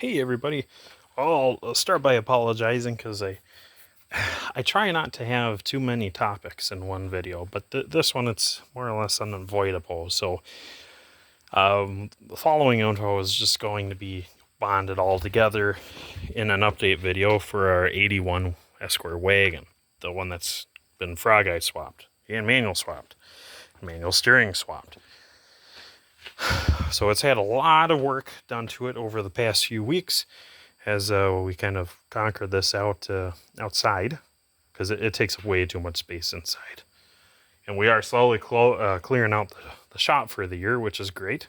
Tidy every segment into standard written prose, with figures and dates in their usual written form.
Hey everybody. I'll start by apologizing because I try not to have too many topics in one video, but this one it's more or less unavoidable. So the following info is just going to be bonded all together in an update video for our 81 Escort wagon, the one that's been frog eye swapped and manual swapped, manual steering swapped. So it's had a lot of work done to it over the past few weeks as we kind of conquered this outside, because it takes up way too much space inside. And we are slowly clearing out the shop for the year, which is great,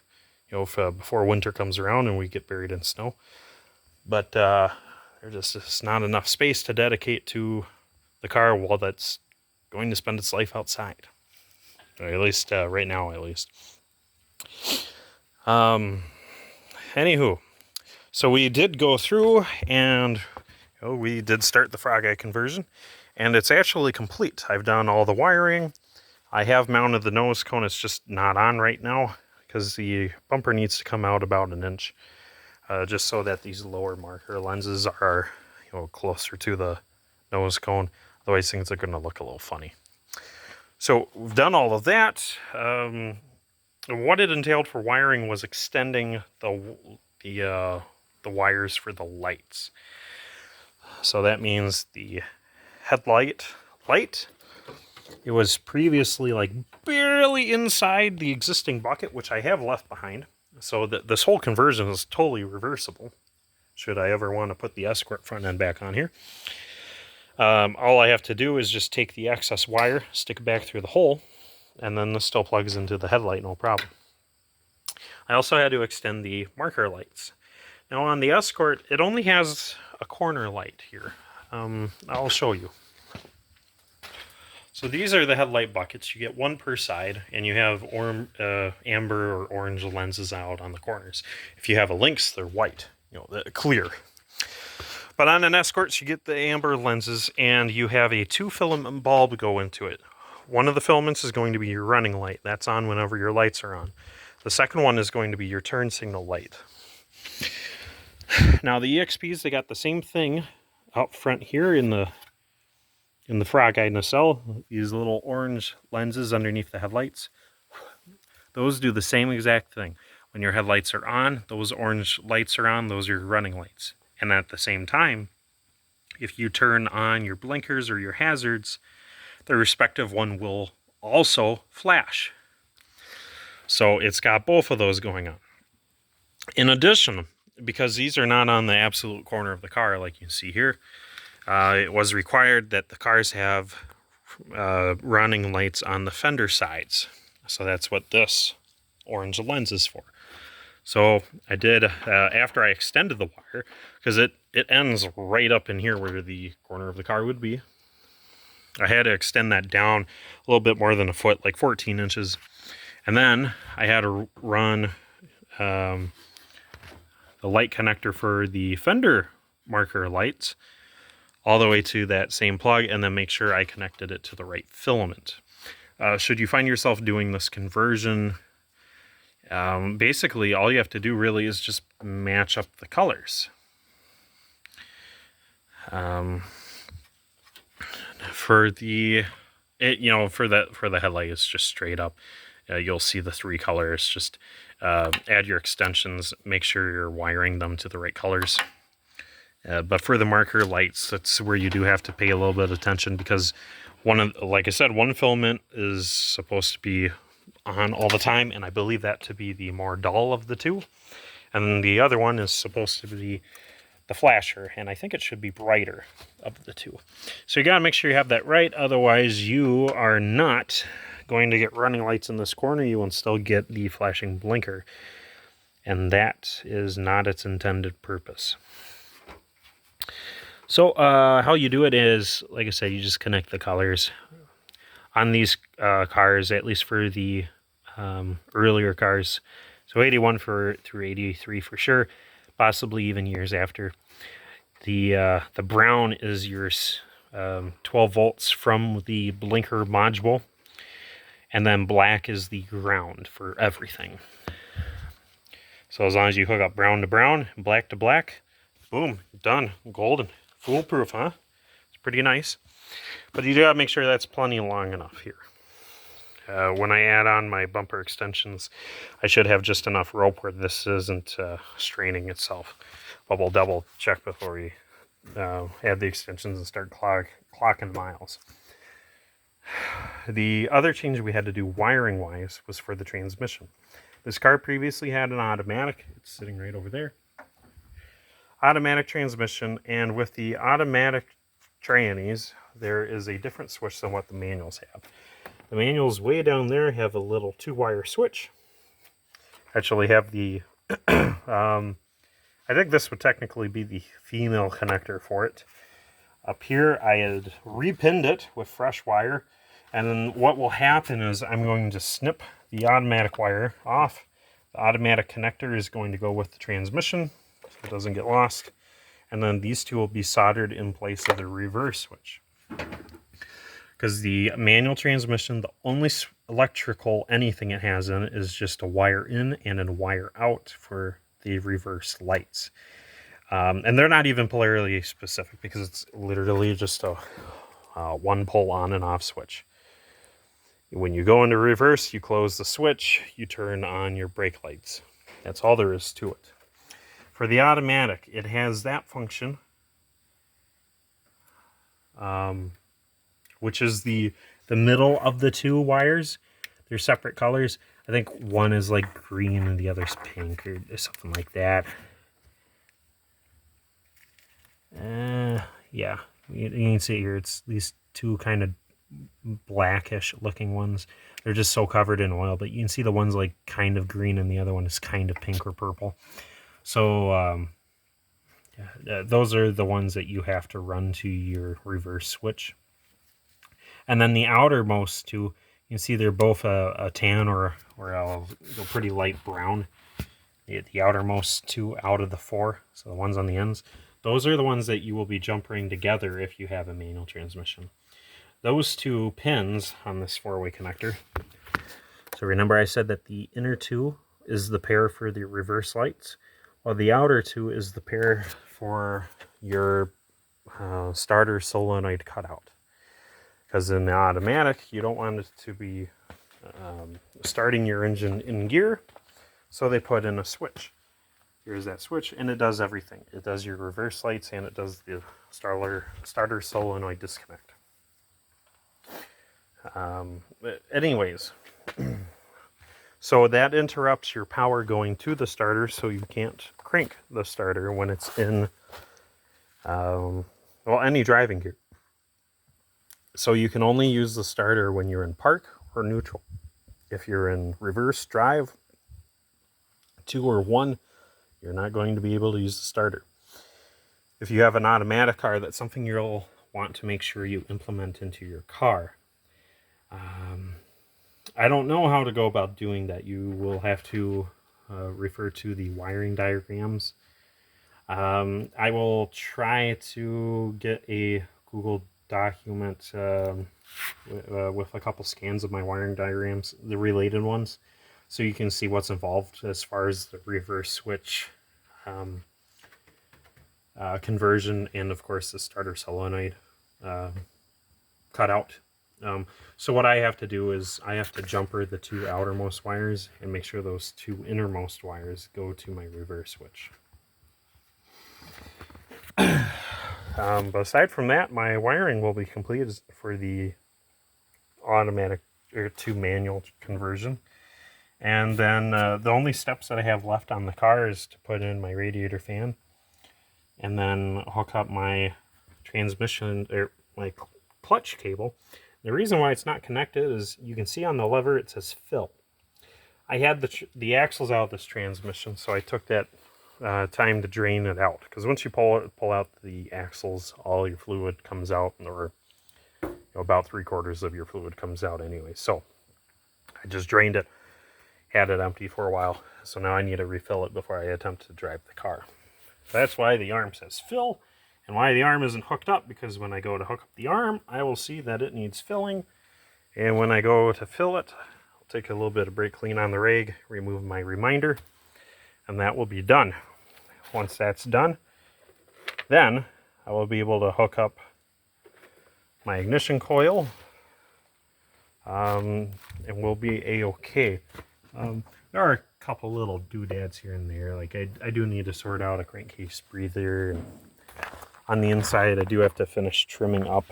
you know, before winter comes around and we get buried in snow. But there's just not enough space to dedicate to the car while that's going to spend its life outside. Or at least right now, at least. Anywho, so we did go through and we did start the frog eye conversion, and it's actually complete. I've done all the wiring. I have mounted the nose cone. It's just not on right now because the bumper needs to come out about an inch, just so that these lower marker lenses are, closer to the nose cone. Otherwise, things are going to look a little funny. So we've done all of that. What it entailed for wiring was extending the wires for the lights. So that means the headlight light, it was previously like barely inside the existing bucket, which I have left behind. So this whole conversion is totally reversible should I ever want to put the Escort front end back on here. All I have to do is just take the excess wire, stick it back through the hole, and then this still plugs into the headlight, no problem. I also had to extend the marker lights. Now on the Escort, it only has a corner light here. I'll show you. So these are the headlight buckets. You get one per side, and you have amber or orange lenses out on the corners. If you have a Lynx, they're white, clear. But on an Escort, you get the amber lenses, and you have a 2-filament bulb go into it. One of the filaments is going to be your running light. That's on whenever your lights are on. The second one is going to be your turn signal light. Now the EXPs, they got the same thing out front here in the frog eye nacelle. These little orange lenses underneath the headlights. Those do the same exact thing. When your headlights are on, those orange lights are on. Those are your running lights. And at the same time, if you turn on your blinkers or your hazards, the respective one will also flash. So it's got both of those going on. In addition, because these are not on the absolute corner of the car like you see here, it was required that the cars have running lights on the fender sides. So that's what this orange lens is for. So I did, after I extended the wire, because it ends right up in here where the corner of the car would be. I had to extend that down a little bit more than a foot, like 14 inches. And then I had to run the light connector for the fender marker lights all the way to that same plug, and then make sure I connected it to the right filament. Should you find yourself doing this conversion, basically all you have to do really is just match up the colors. For the headlight, it's just straight up. You'll see the 3 colors. Just add your extensions. Make sure you're wiring them to the right colors. But for the marker lights, that's where you do have to pay a little bit of attention, because like I said, one filament is supposed to be on all the time, and I believe that to be the more dull of the two. And then the other one is supposed to be the flasher, and I think it should be brighter of the two. So you gotta make sure you have that right, otherwise you are not going to get running lights in this corner. You will still get the flashing blinker, and that is not its intended purpose. So how you do it is, like I said, you just connect the colors on these cars, at least for the earlier cars. So 81 through 83 for sure, possibly even years after. The brown is your 12 volts from the blinker module, and then black is the ground for everything. So as long as you hook up brown to brown, black to black, Boom, done, golden, foolproof, huh? It's pretty nice. But you gotta make sure that's plenty long enough here. When I add on my bumper extensions, I should have just enough rope where this isn't straining itself. But we'll double check before we add the extensions and start clocking miles. The other change we had to do wiring wise was for the transmission. This car previously had an automatic. It's sitting right over there. Automatic transmission, and with the automatic trannies, there is a different switch than what the manuals have. The manuals way down there have a little 2-wire switch. Actually have the, I think this would technically be the female connector for it. Up here I had repinned it with fresh wire, and then what will happen is I'm going to snip the automatic wire off. The automatic connector is going to go with the transmission so it doesn't get lost, and then these two will be soldered in place of the reverse switch. Because the manual transmission, the only electrical anything it has in it is just a wire in and a wire out for the reverse lights. And they're not even polarity specific because it's literally just a one pole on and off switch. When you go into reverse, you close the switch, you turn on your brake lights. That's all there is to it. For the automatic, it has that function, which is the middle of the 2 wires. They're separate colors. I think one is like green and the other's pink or something like that. Yeah, you can see here, it's these 2 kind of blackish looking ones. They're just so covered in oil, but you can see the one's like kind of green and the other one is kind of pink or purple. So those are the ones that you have to run to your reverse switch. And then the outermost 2, you can see they're both a tan or a pretty light brown. The outermost 2 out of the 4, so the ones on the ends, those are the ones that you will be jumpering together if you have a manual transmission. Those 2 pins on this 4-way connector. So remember I said that the inner 2 is the pair for the reverse lights, while the outer 2 is the pair for your starter solenoid cutout. Because in the automatic, you don't want it to be starting your engine in gear, so they put in a switch. Here's that switch, and it does everything. It does your reverse lights, and it does the starter solenoid disconnect. Anyways, so that interrupts your power going to the starter, so you can't crank the starter when it's in, any driving gear. So you can only use the starter when you're in park or neutral. If you're in reverse drive, 2 or 1, you're not going to be able to use the starter. If you have an automatic car, that's something you'll want to make sure you implement into your car. I don't know how to go about doing that. You will have to refer to the wiring diagrams. I will try to get a Google document with a couple scans of my wiring diagrams, the related ones, so you can see what's involved as far as the reverse switch conversion, and of course the starter solenoid cutout. So what I have to do is I have to jumper the 2 outermost wires and make sure those 2 innermost wires go to my reverse switch. But aside from that, my wiring will be completed for the automatic to manual conversion. And then the only steps that I have left on the car is to put in my radiator fan and then hook up my transmission or my clutch cable. The reason why it's not connected is you can see on the lever it says fill. I had the axles out of this transmission, so I took that time to drain it out, because once you pull out the axles, all your fluid comes out, or about 3/4 of your fluid comes out anyway. So I just drained it, had it empty for a while, so now I need to refill it before I attempt to drive the car. That's why the arm says fill, and why the arm isn't hooked up, because when I go to hook up the arm, I will see that it needs filling, and when I go to fill it, I'll take a little bit of brake clean on the rag, remove my reminder, and that will be done. Once that's done, Then I will be able to hook up my ignition coil, and we'll be a-okay. There are a couple little doodads here and there. Like I do need to sort out a crankcase breather. And on the inside, I do have to finish trimming up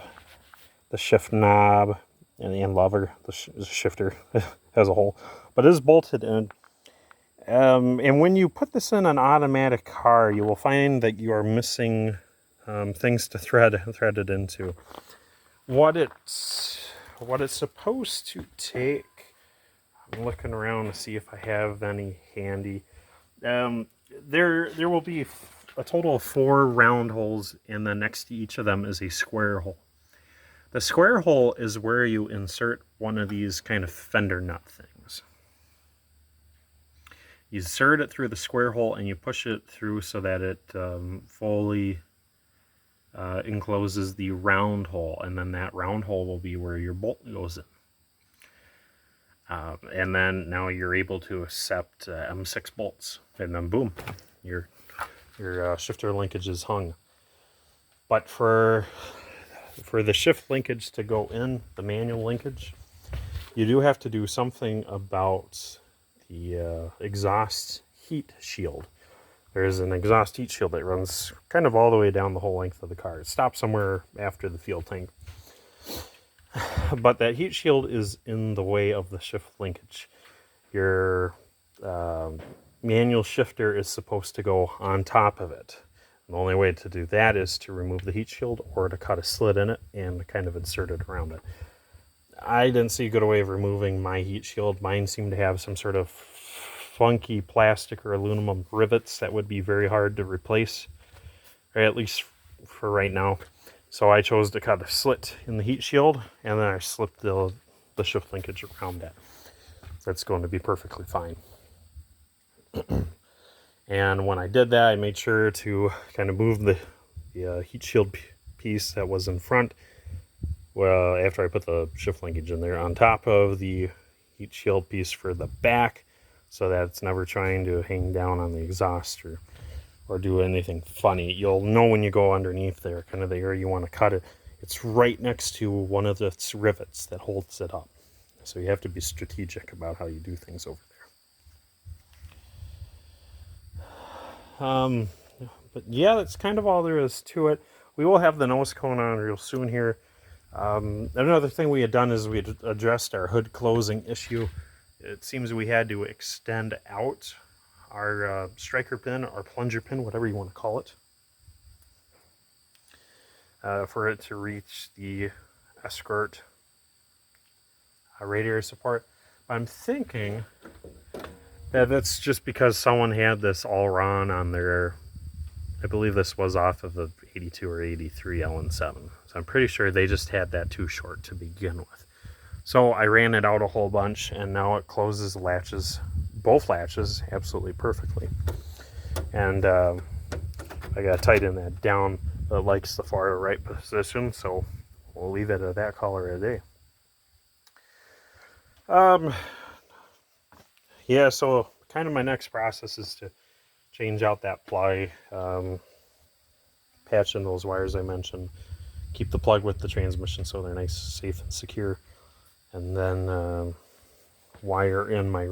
the shift knob and lever, the shifter as a whole. But it is bolted in. And when you put this in an automatic car, you will find that you are missing things to thread it into. What it's supposed to take, I'm looking around to see if I have any handy. There will be a total of 4 round holes, and then next to each of them is a square hole. The square hole is where you insert one of these kind of fender nut things. You insert it through the square hole and you push it through so that it fully encloses the round hole, and then that round hole will be where your bolt goes in. And then now you're able to accept M6 bolts, and then boom, your shifter linkage is hung. But for the shift linkage to go in, the manual linkage, you do have to do something about the exhaust heat shield. There's an exhaust heat shield that runs kind of all the way down the whole length of the car. It stops somewhere after the fuel tank. But that heat shield is in the way of the shift linkage. Your manual shifter is supposed to go on top of it. And the only way to do that is to remove the heat shield or to cut a slit in it and kind of insert it around it. I didn't see a good way of removing my heat shield. Mine seemed to have some sort of funky plastic or aluminum rivets that would be very hard to replace, or at least for right now. So I chose to cut a slit in the heat shield, and then I slipped the shift linkage around that. That's going to be perfectly fine. And when I did that, I made sure to kind of move the heat shield piece that was in front, well, after I put the shift linkage in there, on top of the heat shield piece for the back, so that it's never trying to hang down on the exhaust or do anything funny. You'll know when you go underneath there, kind of the area you want to cut it. It's right next to one of the rivets that holds it up. So you have to be strategic about how you do things over there. But yeah, that's kind of all there is to it. We will have the nose cone on real soon here. Another thing we had done is we had addressed our hood closing issue. It seems we had to extend out our striker pin, or plunger pin, whatever you want to call it, for it to reach the Escort radiator support. I'm thinking that that's just because someone had this all wrong on their, I believe this was off of the 82 or 83 LN7. So I'm pretty sure they just had that too short to begin with. So I ran it out a whole bunch, and now it closes the latches, both latches, absolutely perfectly. And I got to tighten that down, but it likes the far right position, so we'll leave it at that color a day. Yeah, so kind of my next process is to change out that ply, patch in those wires I mentioned, keep the plug with the transmission so they're nice, safe, and secure, and then wire in my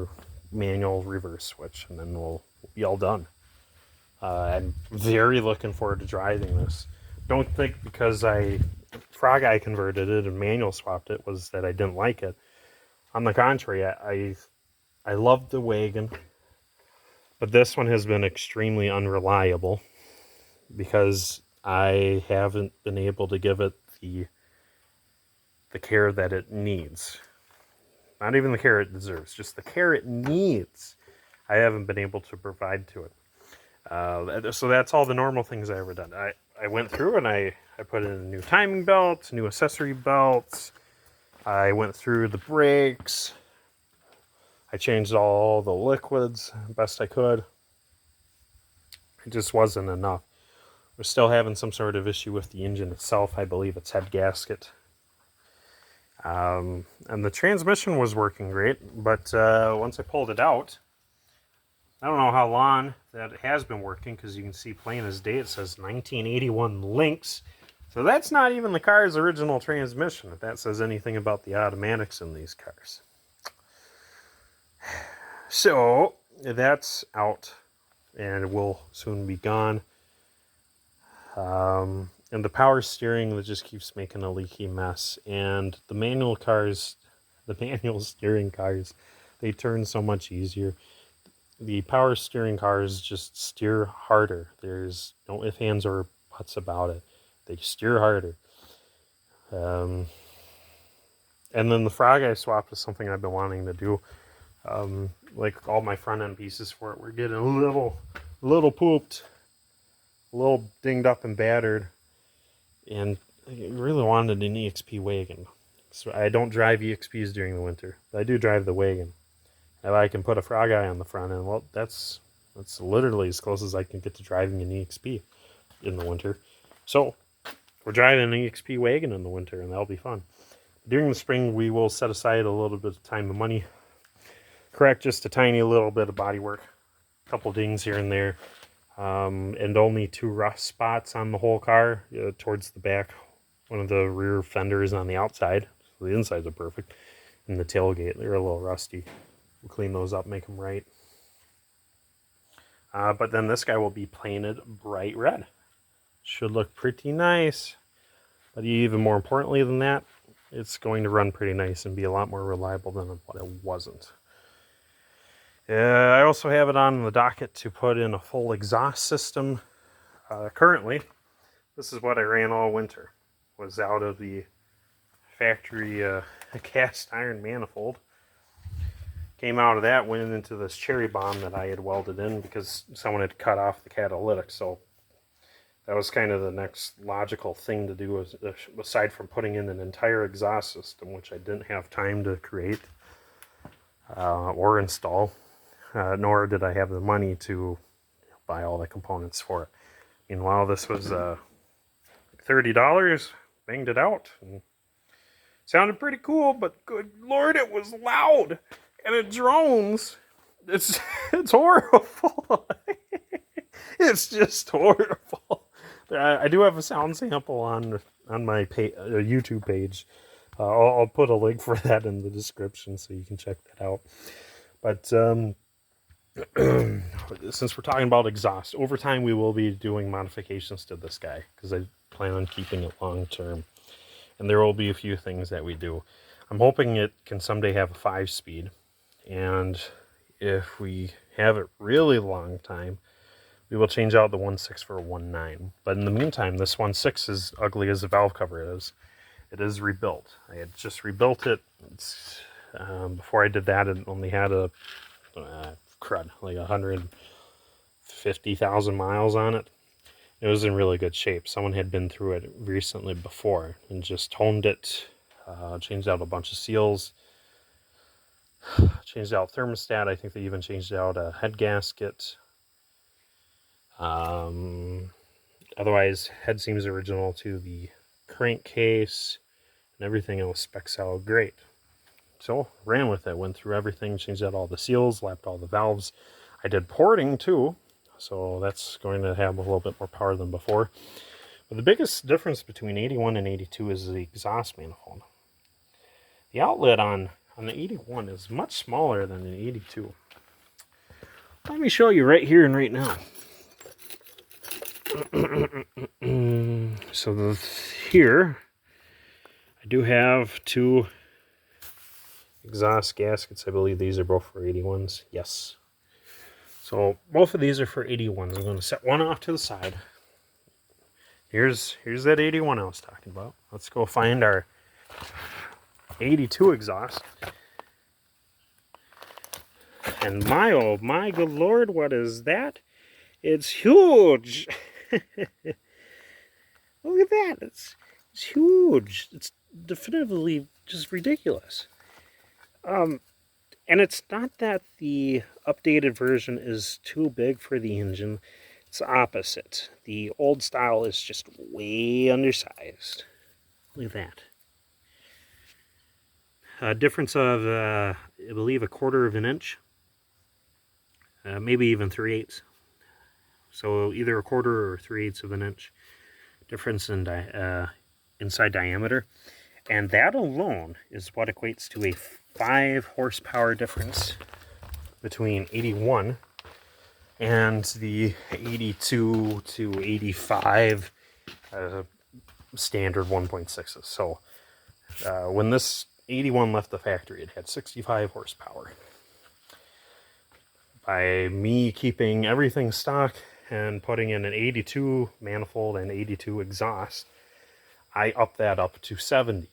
manual reverse switch, and then we'll be all done. I'm very looking forward to driving this. Don't think because I Frog Eye converted it and manual swapped it was that I didn't like it. On the contrary, I love the wagon, but this one has been extremely unreliable because I haven't been able to give it the care that it needs. Not even the care it deserves, just the care it needs. I haven't been able to provide to it. So that's all the normal things I ever done. I went through and I put in a new timing belt, new accessory belts. I went through the brakes. I changed all the liquids best I could. It just wasn't enough. We're still having some sort of issue with the engine itself. I believe it's head gasket. And the transmission was working great, but once I pulled it out, I don't know how long that has been working, because you can see plain as day it says 1981 Lynx. So that's not even the car's original transmission, if that says anything about the automatics in these cars. So that's out and will soon be gone. And the power steering that just keeps making a leaky mess. And the manual steering cars, they turn so much easier. The power steering cars just steer harder. There's no ifs, ands, or buts about it. They steer harder. And then the frog eye swap is something I've been wanting to do. Like all my front end pieces for it, we're getting a little pooped, a little dinged up and battered, and I really wanted an EXP wagon. So I don't drive EXPs during the winter, but I do drive the wagon. If I can put a frog eye on the front end, well, that's literally as close as I can get to driving an EXP in the winter. So we're driving an EXP wagon in the winter, and that'll be fun. During the spring, we will set aside a little bit of time and money, correct just a tiny little bit of body work, a couple dings here and there, and only 2 rough spots on the whole car, towards the back. One of the rear fenders on the outside, so the insides are perfect, and the tailgate, they're a little rusty. We'll clean those up, make them right. But then this guy will be painted bright red. Should look pretty nice. But even more importantly than that, it's going to run pretty nice and be a lot more reliable than what it wasn't. I also have it on the docket to put in a full exhaust system. Currently, this is what I ran all winter. Was out of the factory cast iron manifold. Came out of that, went into this cherry bomb that I had welded in because someone had cut off the catalytic. So that was kind of the next logical thing to do, aside from putting in an entire exhaust system, which I didn't have time to create or install, nor did I have the money to buy all the components for it. Meanwhile, this was $30, banged it out, and sounded pretty cool, but good Lord, it was loud. And it drones. It's horrible. It's just horrible. I do have a sound sample on my YouTube page. I'll put a link for that in the description so you can check that out. But since we're talking about exhaust, over time we will be doing modifications to this guy because I plan on keeping it long term. And there will be a few things that we do. I'm hoping it can someday have a 5-speed. And if we have it really long time, we will change out the 1.6 for a 1.9. But in the meantime, this 1.6, as ugly as the valve cover is, it is rebuilt. I had just rebuilt it. Before I did that, it only had like 150,000 miles on it. It was in really good shape. Someone had been through it recently before and just toned it, changed out a bunch of seals, changed out thermostat. I think they even changed out a head gasket. Otherwise, head seems original to the crankcase, and everything else specs out great. So, ran with it, went through everything, changed out all the seals, lapped all the valves. I did porting too, so that's going to have a little bit more power than before. But the biggest difference between 81 and 82 is the exhaust manifold. The outlet on the 81 is much smaller than the 82. Let me show you right here and right now. So here, I do have 2 exhaust gaskets. I believe these are both for 81s. Yes. So both of these are for 81s. I'm going to set one off to the side. Here's that 81 I was talking about. Let's go find our 82 exhaust. And my, oh my good Lord, what is that? It's huge. Look at that. It's huge. It's definitively just ridiculous. And it's not that the updated version is too big for the engine. It's the opposite. The old style is just way undersized. Look at that. A difference of, I believe, 1/4 of an inch. maybe even 3/8. So either a quarter or 3/8 of an inch difference in inside diameter. And that alone is what equates to a 5 horsepower difference between 81 and the 82 to 85 standard 1.6s. So when this 81 left the factory, it had 65 horsepower. By me keeping everything stock and putting in an 82 manifold and 82 exhaust, I upped that up to 70.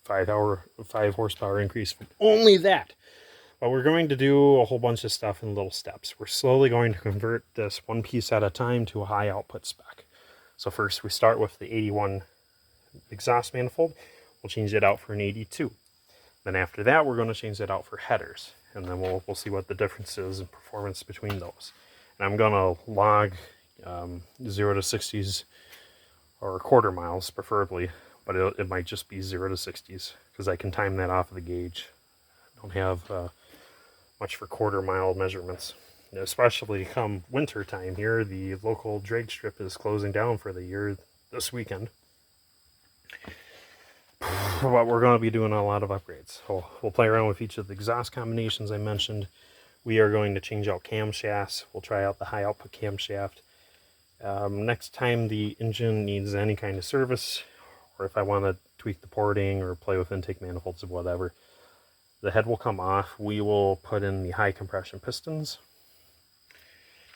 5 horsepower increase from only that. But we're going to do a whole bunch of stuff in little steps. We're slowly going to convert this one piece at a time to a high output spec. So first we start with the 81 exhaust manifold. We'll change it out for an 82. Then after that, we're going to change it out for headers. And then we'll see what the difference is in performance between those. And I'm going to log 0 to 60s or quarter miles preferably, but it might just be 0 to 60s because I can time that off of the gauge. I don't have much for quarter mile measurements. Especially come winter time here, the local drag strip is closing down for the year this weekend. But we're going to be doing a lot of upgrades. So we'll play around with each of the exhaust combinations I mentioned. We are going to change out camshafts. We'll try out the high output camshaft. Next time the engine needs any kind of service, or if I want to tweak the porting or play with intake manifolds or whatever, the head will come off. We will put in the high compression pistons.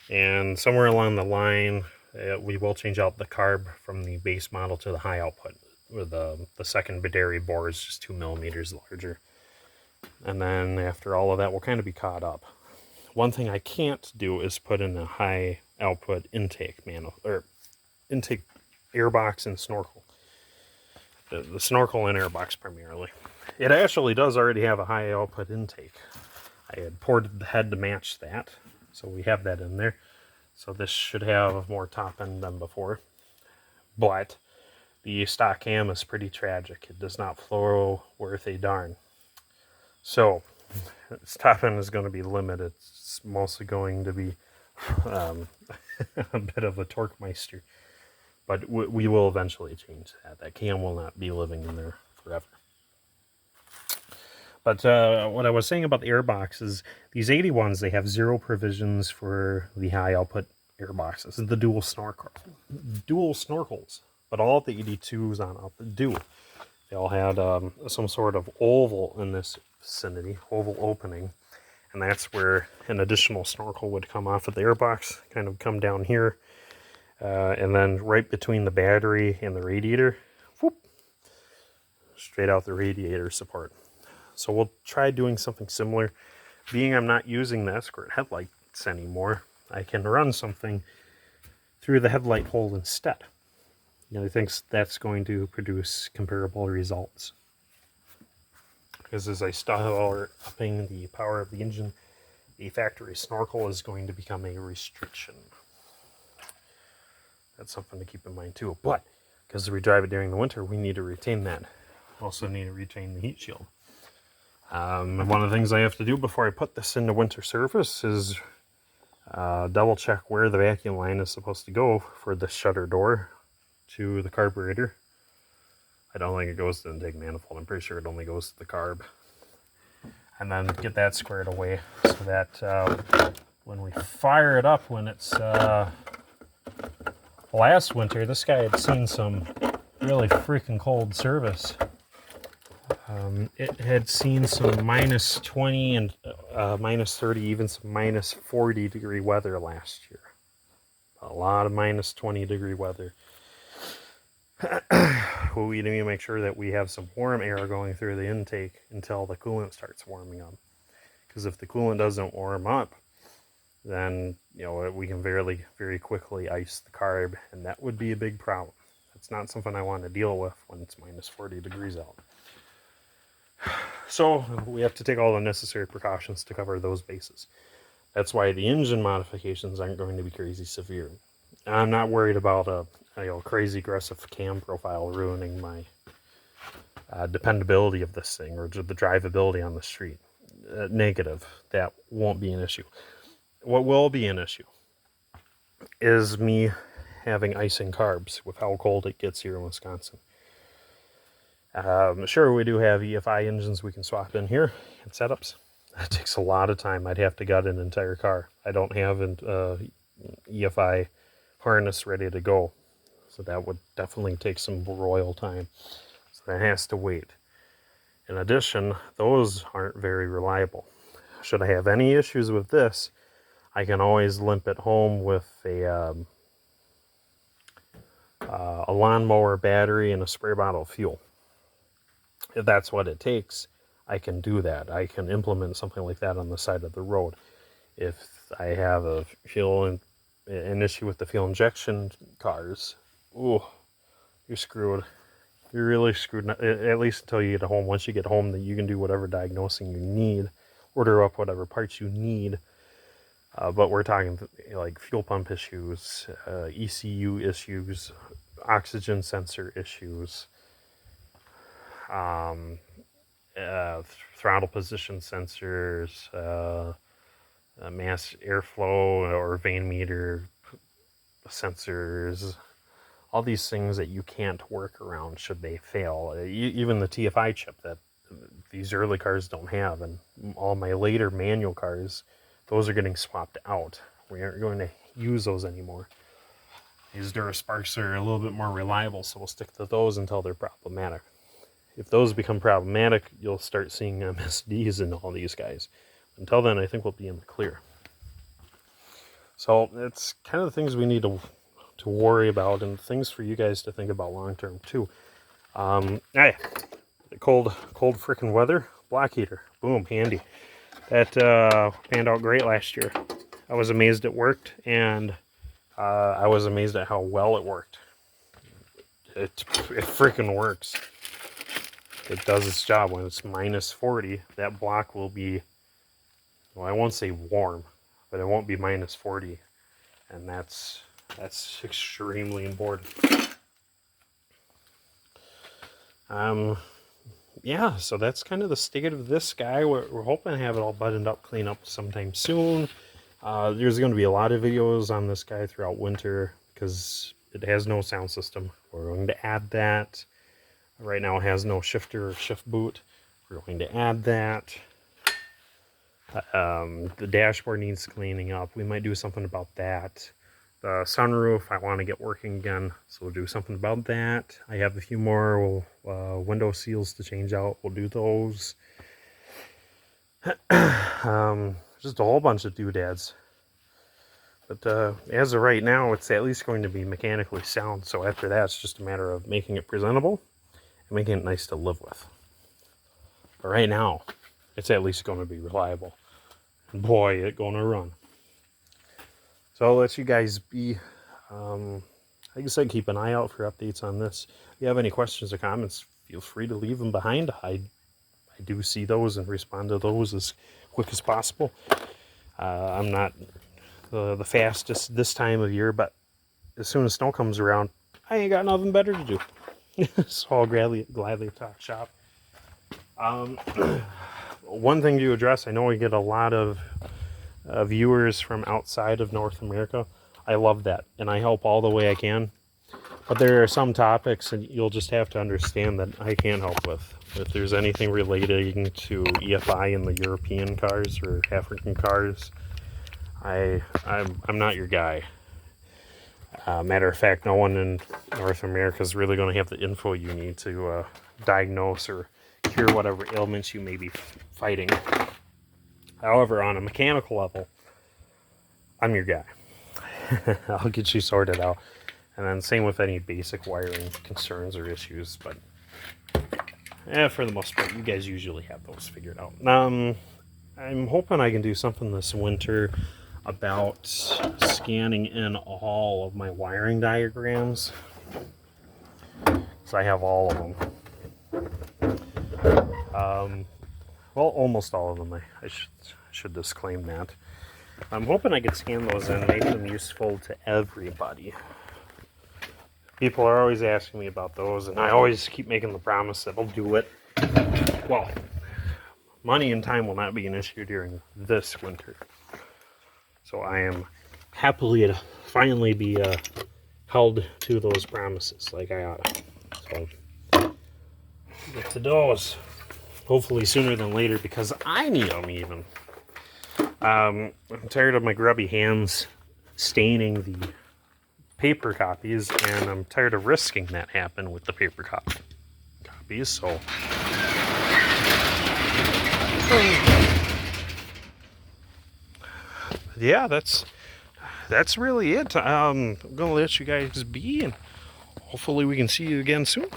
And somewhere along the line, we will change out the carb from the base model to the high output, where the secondary bore is just 2 millimeters larger. And then after all of that, we'll kind of be caught up. One thing I can't do is put in a high output intake intake airbox and snorkel. The snorkel and airbox primarily. It actually does already have a high output intake. I had ported the head to match that, so we have that in there. So this should have more top end than before. But the stock cam is pretty tragic. It does not flow worth a darn. So its top end is going to be limited. It's mostly going to be a bit of a torque meister. But we will eventually change that. That cam will not be living in there forever. But what I was saying about the airbox is these 81s, they have 0 provisions for the high output airboxes. The dual snorkels. But all of the 82s on up do. They all had some sort of oval in this vicinity, oval opening. And that's where an additional snorkel would come off of the airbox, kind of come down here. And then right between the battery and the radiator, whoop, straight out the radiator support. So we'll try doing something similar. Being I'm not using the Escort headlights anymore, I can run something through the headlight hole instead. I think that's going to produce comparable results. Because as I start upping the power of the engine, the factory snorkel is going to become a restriction. That's something to keep in mind too. But because we drive it during the winter, we need to retain that. Also need to retain the heat shield. One of the things I have to do before I put this into winter service is double check where the vacuum line is supposed to go for the shutter door to the carburetor. I don't think it goes to the intake manifold. I'm pretty sure it only goes to the carb. And then get that squared away so that when we fire it up, when it's last winter, this guy had seen some really freaking cold service. It had seen some minus 20 and minus 30, even some minus 40 degree weather last year. A lot of minus 20 degree weather. We need to make sure that we have some warm air going through the intake until the coolant starts warming up. Because if the coolant doesn't warm up, then we can very quickly ice the carb, and that would be a big problem. That's not something I want to deal with when it's minus 40 degrees out. So we have to take all the necessary precautions to cover those bases. That's why the engine modifications aren't going to be crazy severe. I'm not worried about a crazy aggressive cam profile ruining my dependability of this thing or the drivability on the street. Negative. That won't be an issue. what will be an issue is me having icing carbs with how cold it gets here in Wisconsin. Sure, we do have EFI engines we can swap in here and setups. That takes a lot of time. I'd have to gut an entire car. I don't have an EFI harness ready to go, so that would definitely take some royal time. So that has to wait. In addition, those aren't very reliable. Should I have any issues with this, I can always limp it home with a lawnmower battery and a spray bottle of fuel. If that's what it takes, I can do that. I can implement something like that on the side of the road. If I have an issue with the fuel injection cars, ooh, you're screwed. You're really screwed, at least until you get home. Once you get home, then you can do whatever diagnosing you need, order up whatever parts you need. But we're talking like fuel pump issues, ECU issues, oxygen sensor issues, throttle position sensors, mass airflow or vane meter sensors, all these things that you can't work around should they fail. Even the TFI chip that these early cars don't have, and all my later manual cars, those are getting swapped out. We aren't going to use those anymore. These Durasparks are a little bit more reliable, so we'll stick to those until they're problematic. If those become problematic, you'll start seeing MSDs in all these guys. Until then, I think we'll be in the clear. So it's kind of the things we need to worry about, and things for you guys to think about long term too. Hey, the cold freaking weather, block heater, boom, handy. That panned out great last year. I was amazed it worked, and I was amazed at how well it worked. It freaking works. It does its job. When it's minus 40, that block will be, well, I won't say warm, but it won't be minus 40, and that's extremely important. Yeah, so that's kind of the state of this guy. We're hoping to have it all buttoned up, clean up sometime soon. There's going to be a lot of videos on this guy throughout winter because it has no sound system. We're going to add that. Right now it has no shifter or shift boot. We're going to add that. The dashboard needs cleaning up. We might do something about that. The sunroof I want to get working again, so we'll do something about that. I have a few more window seals to change out. We'll do those. Just a whole bunch of doodads. But as of right now, it's at least going to be mechanically sound. So after that, it's just a matter of making it presentable and making it nice to live with. But right now, it's at least going to be reliable. And boy, it's going to run. So I'll let you guys be. Like I said, keep an eye out for updates on this. If you have any questions or comments, feel free to leave them behind. I do see those and respond to those as quick as possible. I'm not the fastest this time of year, but as soon as snow comes around, I ain't got nothing better to do. So I'll gladly talk shop. One thing to address, I know we get a lot of viewers from outside of North America. I love that, and I help all the way I can. But there are some topics and you'll just have to understand that I can't help with. If there's anything relating to EFI in the European cars or African cars, I'm not your guy. Matter of fact, no one in North America is really going to have the info you need to diagnose or cure whatever ailments you may be fighting. However, on a mechanical level, I'm your guy. I'll get you sorted out. And then same with any basic wiring concerns or issues. But for the most part, you guys usually have those figured out. I'm hoping I can do something this winter about scanning in all of my wiring diagrams. So I have all of them. Well, almost all of them. I should disclaim that. I'm hoping I could scan those and make them useful to everybody. People are always asking me about those, and I always keep making the promise that I'll do it. Well, money and time will not be an issue during this winter. So I am happily to finally be held to those promises like I ought. So get to those hopefully sooner than later because I need them even. I'm tired of my grubby hands staining the paper copies, and I'm tired of risking that happen with the paper copies. So yeah, that's really it. I'm gonna let you guys be, and hopefully we can see you again soon.